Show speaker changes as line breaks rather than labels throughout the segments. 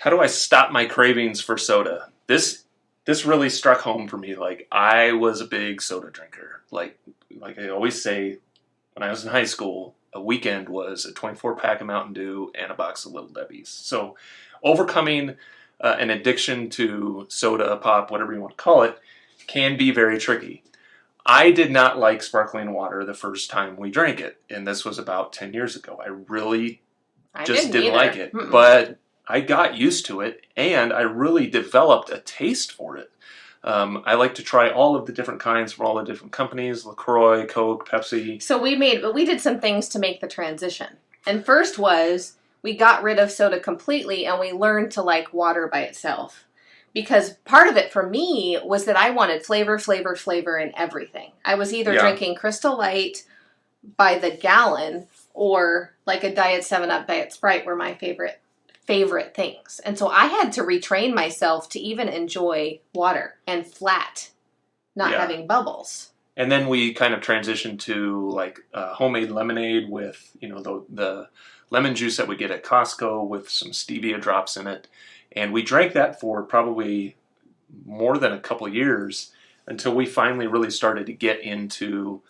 how do I stop my cravings for soda? This really struck home for me. Like, I was a big soda drinker. Like I always say, when I was in high school, a weekend was a 24-pack of Mountain Dew and a box of Little Debbie's. So overcoming an addiction to soda, pop, whatever you want to call it, can be very tricky. I did not like sparkling water the first time we drank it, and this was about 10 years ago. I really just didn't like it. But I got used to it, and I really developed a taste for it. I like to try all of the different kinds from all the different companies, LaCroix, Coke, Pepsi.
So we did some things to make the transition. And first was, we got rid of soda completely, and we learned to like water by itself. Because part of it for me was that I wanted flavor, flavor, flavor in everything. I was either drinking Crystal Light by the gallon or like a Diet 7-Up, Diet Sprite were my favorite things. And so I had to retrain myself to even enjoy water and flat, not having bubbles.
And then we kind of transitioned to like homemade lemonade with, you know, the lemon juice that we get at Costco with some stevia drops in it. And we drank that for probably more than a couple years until we finally really started to get into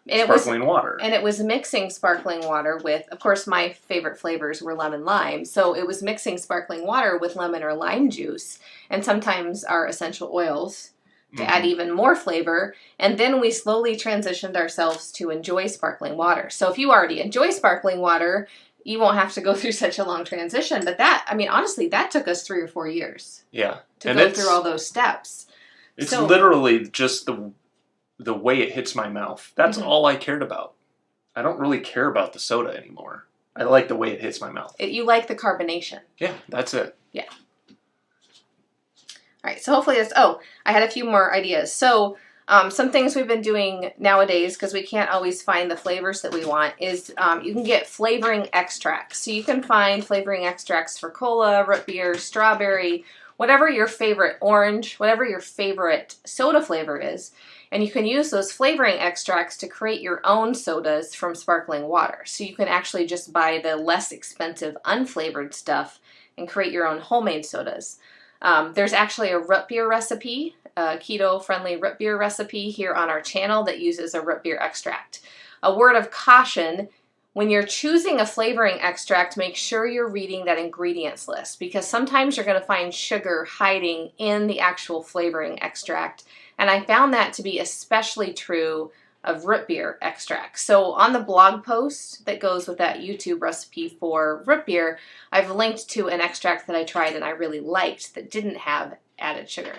sparkling water.
And it was mixing sparkling water with, of course, my favorite flavors were lemon lime. So it was mixing sparkling water with lemon or lime juice and sometimes our essential oils to add even more flavor. And then we slowly transitioned ourselves to enjoy sparkling water. So if you already enjoy sparkling water, you won't have to go through such a long transition. But that, I mean, honestly, that took us 3 or 4 years.
Yeah.
To go through all those steps.
It's literally just the way it hits my mouth. That's all I cared about. I don't really care about the soda anymore. I like the way it hits my mouth.
You like the carbonation.
Yeah, that's it.
Yeah. All right, so hopefully that's... Oh, I had a few more ideas. So some things we've been doing nowadays, because we can't always find the flavors that we want, is you can get flavoring extracts. So you can find flavoring extracts for cola, root beer, strawberry, whatever your favorite orange, whatever your favorite soda flavor is. And you can use those flavoring extracts to create your own sodas from sparkling water. So you can actually just buy the less expensive unflavored stuff and create your own homemade sodas. There's actually a root beer recipe, a keto-friendly root beer recipe here on our channel that uses a root beer extract. A word of caution, when you're choosing a flavoring extract, make sure you're reading that ingredients list, because sometimes you're going to find sugar hiding in the actual flavoring extract. And I found that to be especially true of root beer extract. So on the blog post that goes with that YouTube recipe for root beer, I've linked to an extract that I tried and I really liked that didn't have added sugar.